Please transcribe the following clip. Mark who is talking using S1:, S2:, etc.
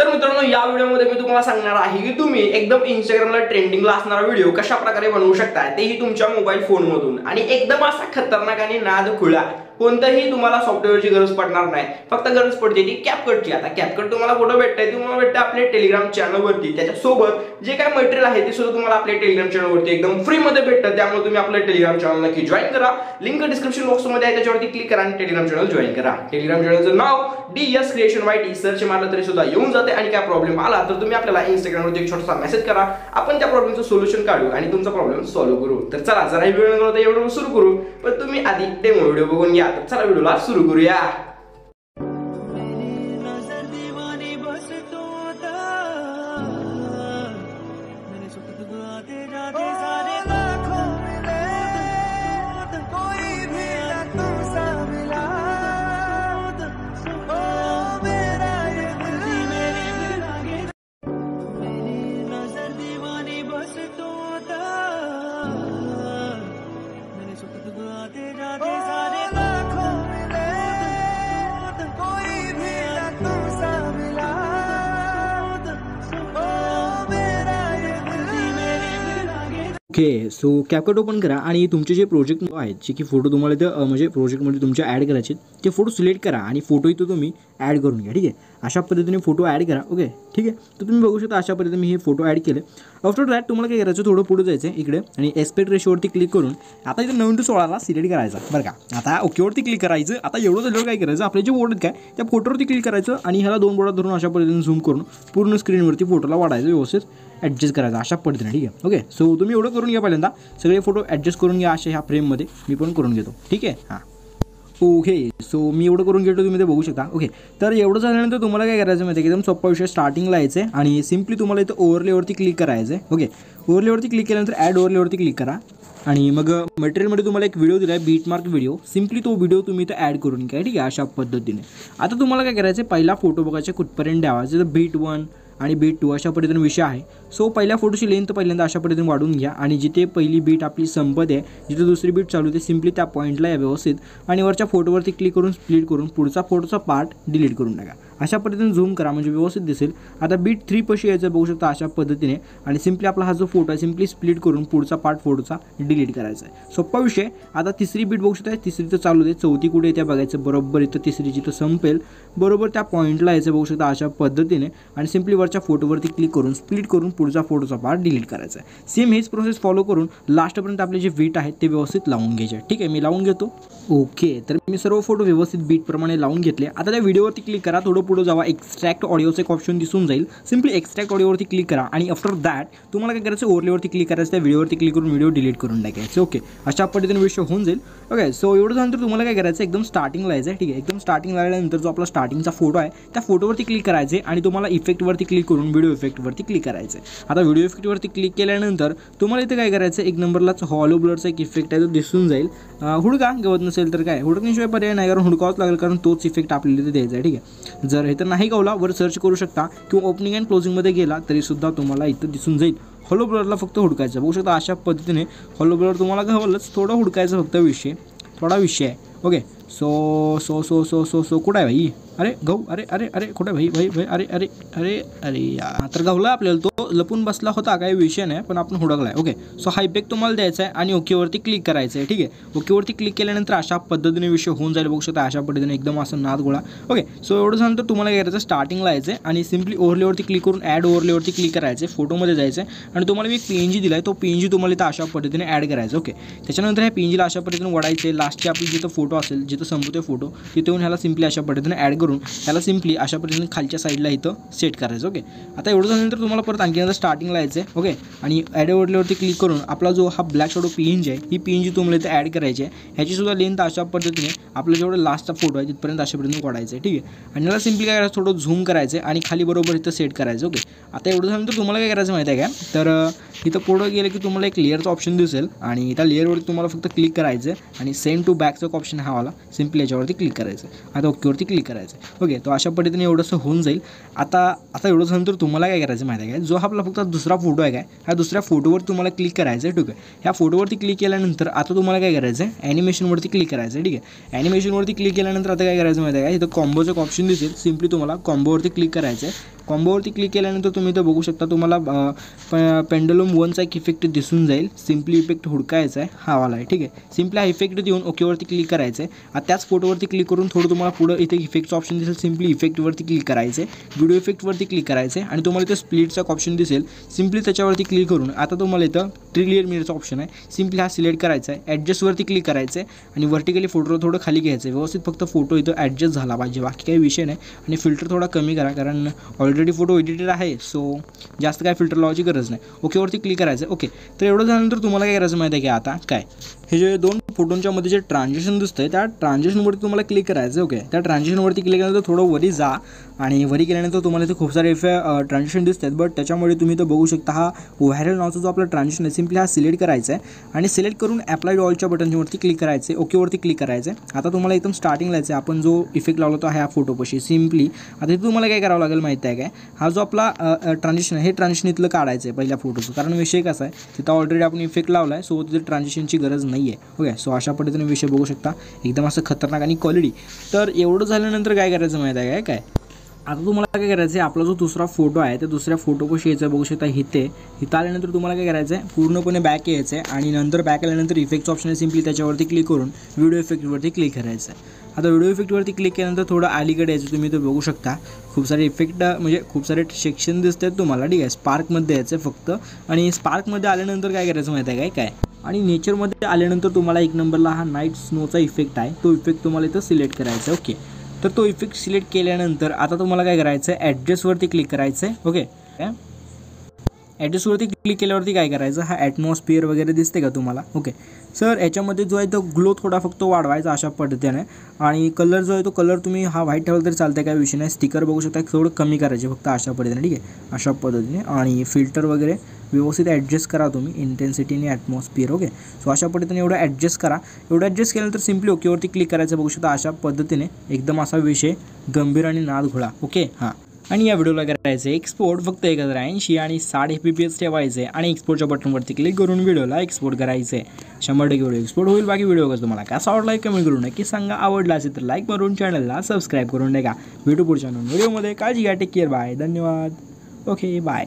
S1: तर मित्रांनो या व्हिडिओमध्ये मी तुम्हाला सांगणार आहे की तुम्ही एकदम इंस्टाग्रामला ट्रेंडिंगला असणारा व्हिडिओ कशा प्रकारे बनवू शकता तेही तुमच्या मोबाईल फोन मधून आणि एकदम असा खतरनाक आणि नाद खुळा कोणताही तुम्हाला सॉफ्टवेअरची गरज पडणार नाही फक्त गरज पडते ती कॅपकटची। आता कॅपकट तुम्हाला कुठे भेटते तुम्हाला भेटते आपल्या टेलिग्राम चॅनलवरती। त्याच्यासोबत जे काय मटेरियल आहे ते सुद्धा तुम्हाला आपल्या टेलिग्राम चॅनलवरती एकदम फ्री मध्ये भेटतं। त्यामुळे तुम्ही आपल्या टेलिग्राम चॅनल नक्की जॉइन करा। लिंक डिस्क्रिप्शन बॉक्स मध्ये आहे त्याच्यावरती क्लिक करा आणि टेलिग्राम चॅनल जॉइन करा। टेलिग्राम चॅनलचं नाव DS Creation YT सर्च मारलं तरी सुद्धा येऊन जाते आणि काय प्रॉब्लेम आला तर तुम्ही आपल्याला इंस्टाग्रामवरती एक छोटासा मेसेज करा, आपण त्या प्रॉब्लेमचं सोल्युशन काढू आणि तुमचा प्रॉब्लेम सॉल्व्ह करू। तर चला जरा व्हिडिओ नव्हता एवढं सुरू करू, पण तुम्ही आधी डेमो व्हिडिओ बघून घ्या। तर चला व्हिडिओला सुरू करूया।
S2: ओके, सो कॅपकट ओपन करा आणि तुमचे जे प्रोजेक्ट आहेत जे की फोटो तुम्हाला इथं म्हणजे प्रोजेक्टमध्ये तुमच्या ॲड करायचे ते फोटो सिलेक्ट करा आणि फोटो इथं तुम्ही ॲड करून घ्या। ठीक आहे, अशा पद्धतीने फोटो ॲड करा। ओके ठीक आहे, तर तुम्ही बघू शकता अशा पद्धतीने मी हे फोटो ॲड केले। आफ्टर दॅट तुम्हाला काय करायचं, थोडं पुढे जायचं आहे इकडे आणि एस्पेक्ट रेशोवरती क्लिक करून आता इथं 9:16 सिलेक्ट करायचा बरं का। आता ओकेवरती क्लिक करायचं। आता एवढं झाल्यावर काय करायचं, आपले जे फोटो काय त्या फोटोवरती क्लिक करायचं आणि ह्याला 2 बोटात धरून अशा पद्धतीने झूम करून पूर्ण स्क्रीनवरती फोटोला वाढायचं, व्यवस्थित ॲडजस्ट करायचा अशा पद्धतीने। ठीक आहे, ओके सो तुम्ही एवढं करून घ्या। पहिल्यांदा सगळे फोटो ॲडजस्ट करून घ्या अशा ह्या फ्रेममध्ये, मी पण करून घेतो। ठीक आहे, हां ओके सो मी एवढं करून घेतो, तुम्ही ते बघू शकता। ओके तर एवढं झाल्यानंतर तुम्हाला काय करायचं माहिती आहे, एकदम सोपा विषय स्टार्टिंगला यायचं आहे आणि सिम्पली तुम्हाला इथं ओव्हरलेवरती क्लिक करायचं आहे। ओके ओव्हरलेवरती क्लिक केल्यानंतर ॲड ओव्हरलेवरती क्लिक करा आणि मग मटेरियलमध्ये तुम्हाला एक व्हिडिओ दिला आहे बीटमार्क व्हिडिओ, सिम्पली तो व्हिडिओ तुम्ही इथं ॲड करून घ्या। ठीक आहे, अशा पद्धतीने। आता तुम्हाला काय करायचं आहे, पहिला फोटो बघायचा कुठपर्यंत द्यावा, तर बीट 1 आणि बीट 2 अशा पद्धतीने विषय आहे। सो पहिल्या फोटोची लेंथ पहिल्यांदा अशा पद्धतीने वाढून घ्या आणि जिथे पहिली बीट आपली संपत आहे जिथे दुसरी बीट चालू होते सिम्पली त्या पॉईंटला या व्यवस्थित आणि वरच्या फोटोवरती क्लिक करून स्प्लिट करून पुढचा फोटोचा पार्ट डिलीट करून टाका। अशा पद्धतीने झूम करा म्हणजे व्यवस्थित दिसेल। आता बीट 3 पाशी यायचं बघू शकता अशा पद्धतीने आणि सिम्पली आपला हा जो फोटो आहे सिम्पली स्प्लिट करून पुढचा पार्ट फोटोचा डिलीट करायचा आहे, सोपा विषय। आता तिसरी बीट बघू शकता, तिसरी तर चालू दे, चौथी कुठे येते बघायचं, बरोबर इथं तिसरी जिथं संपेल बरोबर त्या पॉईंटला यायचं बघू शकता अशा पद्धतीने आणि सिम्पली वरच्या फोटोवरती क्लिक करून स्प्लिट करून पुढचा फोटोचा पार्ट डिलीट करायचा आहे। सेम हेच प्रोसेस फॉलो करून लास्टपर्यंत आपले जे बीट आहेत ते व्यवस्थित लावून घ्यायचे। ठीक आहे, मी लावून घेतो। ओके तर मी सर्व फोटो व्यवस्थित बीटप्रमाणे लावून घेतले। आता त्या व्हिडिओवरती क्लिक करा, थोडं पुढे जावा, एक्स्ट्रॅक्ट ऑडिओचं एक ऑप्शन दिसून जाईल, सिम्पली एक्स्ट्रॅक्ट ऑडिओवरती क्लिक करा आणि आफ्टर दॅट तुम्हाला काय करायचं, ओव्हरलेवरती क्लिक करायचं, त्या व्हिडिओवरती क्लिक करून व्हिडिओ डिलीट करून टाकायचं। ओके अशा पद्धतीने विषय होऊन जाईल। ओके सो एवढं झाल्यानंतर तुम्हाला काय करायचं, एकदम स्टार्टिंगला यायचं आहे। ठीक आहे, एकदम स्टार्टिंग लागल्यानंतर जो आपला स्टार्टिंगचा फोटो आहे त्या फोटोवरती क्लिक करायचे आणि तुम्हाला इफेक्टवरती क्लिक करून व्हिडिओ इफेक्टवरती क्लिक करायचं आहे। आता व्हिडिओ इफेक्टवरती क्लिक केल्यानंतर तुम्हाला इथे काय करायचं, एक नंबरलाच हॉलो ब्लरचा एक इफेक्ट आहे तो दिसून जाईल। हुडका गवत नसेल तर काय हुडकण्याशिवाय पर्याय नाही, कारण हुडकावंच लागेल कारण तोच इफेक्ट आपल्याला इथे द्यायचा आहे। ठीक आहे, जर हे तर नाही गावला वर सर्च करू शकता किंवा ओपनिंग अँड क्लोजिंगमध्ये गेला तरी सुद्धा तुम्हाला इथं दिसून जाईल। हॉलो ब्लरला फक्त हुडकायचं बघू शकता अशा पद्धतीने। हॉलो ब्लर तुम्हाला गावलंच, थोडं हुडकायचं फक्त, थोडा विषय आहे। Okay so so so so so so कुठं आहे भाई, अरे गहू, अरे अरे अरे कुठे भाई भाई भाई, अरे अरे अरे अरे यार, तर गावला आपल्याला, तो लपून बसला होता, काही विषय नाही पण आपण हुडकलाय। ओके सो हा इफेक्ट तुम्हाला द्यायचा आहे आणि ओकेवरती क्लिक करायचं आहे। ठीक आहे, ओकेवरती क्लिक केल्यानंतर अशा पद्धतीने विषय होऊन जाईल बघू शकता अशा पद्धतीने, एकदम असं नाद गोळा। ओके सो एवढं झाल्यानंतर तुम्हाला काय करायचं, स्टार्टिंगला यायचं आहे आणि सिम्पली ओव्हरलेवरती क्लिक करून ॲड ओव्हरलेवरती क्लिक करायचं, फोटोमध्ये जायचं आहे आणि तुम्हाला मी एक PNG दिला आहे, तो PNG तुम्हाला इथं अशा पद्धतीने ॲड करायचं। ओके त्याच्यानंतर ह्या PNGला अशा पद्धतीने वडायचे, लास्टची आपली जिथं फोटो असेल जिथं संपतो फोटो तिथे येऊन ह्याला सिम्पली अशा पद्धतीने ॲड करून ह्याला सिम्पली अशा पद्धतीने खालच्या साईडला इथं सेट करायचं। ओके आता एवढं झाल्यानंतर तुम्हाला परत आणखी नंतर स्टार्टिंगला यायचं आहे। ओके आणि ॲड ओव्हरलेवरती क्लिक करून आपला जो हा ब्लॅक शॅडो PNG आहे ही PNG तुम्हाला इथं ॲड करायची आहे। ह्याची सुद्धा लेंथ अशा पद्धतीने आपला जेवढं लास्टचा फोटो आहे तिथपर्यंत अशा पद्धतीने वाढायचं आहे। ठीक आहे, आणि याला सिम्पली काय करायचं, थोडं झूम करायचं आणि खाली बरोबर इथं सेट करायचं। ओके आता एवढं झाल्यानंतर तुम्हाला काय करायचं माहिती आहे का, तर इथं पुढं गेलं की तुम्हाला एक लेअरचा ऑप्शन दिसेल आणि त्या लेअरवरती तुम्हाला फक्त क्लिक करायचं आणि सेंड टू बॅकचा एक ऑप्शन हा वाला, सिम्पली याच्यावरती क्लिक करायचं। आता ओकेवरती क्लिक करायचं। ओके तो अशा पद्धतीने एवढंसं होऊन जाईल। आता एवढं झाल्यानंतर तुम्हाला काय करायचं माहिती आहे का, जो आपला फक्त दुसरा फोटो आहे काय, ह्या दुसऱ्या फोटोवर तुम्हाला क्लिक करायचं आहे। ठीक आहे, ह्या फोटोवरती क्लिक केल्यानंतर आता तुम्हाला काय करायचं आहे, ॲनिमेशनवरती क्लिक करायचं आहे। ठीक आहे, ॲनिमेशनवरती क्लिक केल्यानंतर आता काय करायचं माहिती आहे का, इथं कॉम्बोचं एक ऑप्शन दिसेल, सिम्पली तुम्हाला कॉम्बोवरती क्लिक करायचं आहे कॉम्बोवरती क्लिक केल्यानंतर तुम्ही इथं बघू शकता तुम्हाला पेंडुलम 1चा एक इफेक्ट दिसून जाईल. सिम्पली इफेक्ट हुडकायचा आहे, हा वाला आहे. ठीक आहे, सिम्पली हा इफेक्ट देऊन ओकेवरती क्लिक करायचं आहे. आता त्याच फोटोवरती क्लिक करून थोडं तुम्हाला पुढं इथे इफेक्टचं ऑप्शन दिसेल. सिम्पली इफेक्टवरती क्लिक करायचं आहे, व्हिडिओ इफेक्टवरती क्लिक करायचं आहे आणि तुम्हाला इथं स्प्लिटचा एक ऑप्शन दिसेल. सिम्पली त्याच्यावरती क्लिक करून आता तुम्हाला इथं क्लिअर मिररचा ऑप्शन आहे. सिम्पली हा सिलेक्ट करायचा आहे, ॲडजस्टवरती क्लिक करायचं आहे आणि व्हर्टिकली फोटो थोडं खाली घ्यायचं आहे. व्यवस्थित फक्त फोटो इथं ॲडजस्ट झाला पाहिजे, बाकी काही विषय नाही. आणि फिल्टर थोडा कमी करा, कारण ऑलरेडी फोटो एडिटेड आहे, सो जास्त काय फिल्टर लावायची गरज नाही. ओकेवरती क्लिक करायचं आहे. ओके, तर एवढं झाल्यानंतर तुम्हाला काय करायचं माहिती आहे की आता काय हे जे दोन फोटोंच्या मध्ये जे ट्रान्झॅक्शन दिसतं आहे त्या ट्रान्झॅक्शनवरती तुम्हाला क्लिक करायचं आहे. ओके, त्या ट्रान्झॅक्शनवरती क्लिक केल्यानंतर थोडं वरी जा आणि वरी केल्यानंतर तुम्हाला इथे खूप सारे ट्रान्झॅक्शन दिसत आहेत. बट त्याच्यामुळे तुम्ही इथं बघू शकता हा व्हायरल नावाचा जो आपला ट्रान्झॅक्शन आहे, सिम्पली हा सिलेक्ट करायचा आहे आणि सिलेक्ट करून अप्लाइड ऑलच्या बटनवरती क्लिक करायचं आहे. ओकेवरती क्लिक करायचं आहे. आता तुम्हाला एकदम स्टार्टिंगला यायचं आहे, आपण जो इफेक्ट लावला तो ह्या फोटोपाशी. सिम्पली आता इथे तुम्हाला काय करावं लागेल माहिती आहे काय, हा जो आपला ट्रान्झॅक्शन आहे हे ट्रान्झॅक्शन इथलं काढायचं आहे पहिल्या फोटोचं, कारण विषय कसा आहे तिथं ऑलरेडी आपण इफेक्ट लावला आहे, सो तिथे ट्रान्झॅक्शनची गरज नाही आहे. ओके, सो अशा पद्धतीने विषय बघू शकता, एकदम असं खतरनाक आणि क्वालिटी. तर एवढं झाल्यानंतर काय करायचं माहिती आहे काय आता तुम्हाला काय करायचं आहे, आपला जो दुसरा फोटो आहे त्या दुसऱ्या फोटोपाशी यायचं बघू शकता. इथं आल्यानंतर तुम्हाला काय करायचं आहे, पूर्णपणे बॅक यायचं आहे आणि नंतर बॅक आल्यानंतर इफेक्टचं ऑप्शन आहे, सिम्पली त्याच्यावरती क्लिक करून व्हिडिओ इफेक्टवरती क्लिक करायचं आहे. आता व्हिडिओ इफेक्टवरती क्लिक केल्यानंतर थोडं अलीकडे यायचं, तुम्ही इथं बघू शकता खूप सारे इफेक्ट म्हणजे खूप सारे सेक्शन दिसत आहेत तुम्हाला. ठीक आहे, स्पार्कमध्ये यायचं आहे फक्त आणि स्पार्कमध्ये आल्यानंतर काय करायचं माहिती आहे काय आणि नेचरमध्ये आल्यानंतर तुम्हाला एक नंबरला हा नाईट स्नोचा इफेक्ट आहे, तो इफेक्ट तुम्हाला इथं सिलेक्ट करायचा आहे. ओके, तर तो इफेक्ट सिलेक्ट केल्यानंतर आता तुम्हाला काय करायचं आहे, ॲड्रेसवरती क्लिक करायचं आहे. ओके, ॲड्रेसवरती क्लिक केल्यावरती काय करायचं, हा ॲटमॉस्फिअर वगैरे दिसते का तुम्हाला. ओके सर, याच्यामध्ये जो आहे तो ग्लो थोडा फक्त वाढवायचा अशा पद्धतीने आणि कलर जो आहे तो कलर तुम्ही हा व्हाईट ठेवला तरी चालतं, काय विषय नाही. स्टिकर बघू शकता थोडं कमी करायचे फक्त अशा पद्धतीने. ठीक आहे, अशा पद्धतीने आणि फिल्टर वगैरे व्यवस्थित ॲडजस्ट करा तुम्ही, इंटेन्सिटी आणि ॲटमॉस्फिअर. ओके, सो अशा पद्धतीने एवढं ॲडजस्ट करा. एवढं ॲडजस्ट केल्यानंतर सिम्पली ओकेवरती क्लिक करायचं बघू शकता. अशा पद्धतीने एकदम असा विषय गंभीर आणि नाद घोळा. ओके, हां, आणि या व्हिडिओला करायचं आहे एक्सपोर्ट फक्त 1080 आणि 60 FPS ठेवायचं आहे आणि एक्सपोर्टच्या बटनवरती क्लिक करून व्हिडिओला एक्सपोर्ट करायचं आहे. 100% व्हिडिओ एक्सपोर्ट होईल. बाकी व्हिडिओ कसं तुम्हाला कसा आवडला कमेंट करून नक्की सांगा. आवडला असेल तर लाईक करून चॅनलला सबस्क्राईब करून टाका. भेटू पुढच्या व्हिडिओमध्ये. काळजी घ्या, टेक केअर, बाय, धन्यवाद. Okay, bye.